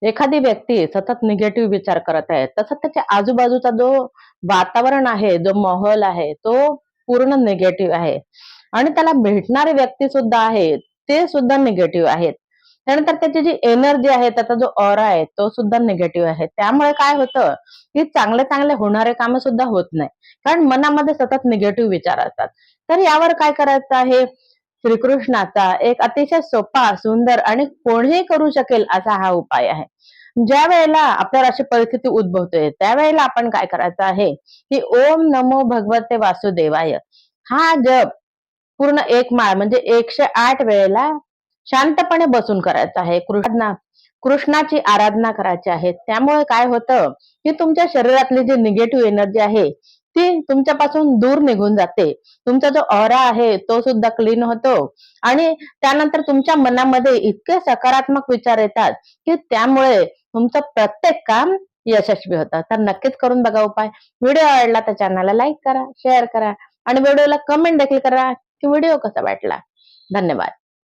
एखादी व्यक्ती सतत निगेटिव्ह विचार करत आहे, तसंच त्याच्या आजूबाजूचा जो वातावरण आहे, जो माहोल आहे, तो पूर्ण निगेटिव्ह आहे आणि त्याला भेटणारे व्यक्ती सुद्धा आहे, ते सुद्धा निगेटिव्ह आहेत. त्यानंतर त्याची जी एनर्जी आहे, त्याचा जो ऑरा आहे, तो सुद्धा निगेटिव्ह आहे. त्यामुळे काय होतं, की चांगले-चांगले होणारे कामं सुद्धा होत नाही. कारण मनामध्ये सतत निगेटिव्ह विचार असतात. तर यावर काय करायचं आहे? श्रीकृष्णाचा एक अतिशय सोपा, सुंदर आणि कोणीही करू शकेल असा हा उपाय आहे. ज्या वेळेला आपल्याला अशी परिस्थिती उद्भवते, त्यावेळेला आपण काय करायचं आहे, की ओम नमो भगवते वासुदेवाय हा जप पूर्ण एक माळ म्हणजे 108 वेळेला शांतपणे बसून करायचं आहे. कृष्णाची आराधना करायची आहे. त्यामुळे काय होतं, की तुमच्या शरीरातली जी निगेटिव्ह एनर्जी आहे, ती तुमच्यापासून दूर निघून जाते. तुमचा जो ऑरा आहे, तो सुद्धा क्लीन होतो आणि त्यानंतर तुमच्या मनामध्ये इतके सकारात्मक विचार येतात, की त्यामुळे तुमचं प्रत्येक काम यशस्वी होतं. तर नक्कीच करून बघा उपाय. व्हिडिओ आवडला तर चॅनलला लाईक करा, शेअर करा आणि व्हिडिओला कमेंट देखील करा, की व्हिडिओ कसा वाटला. धन्यवाद.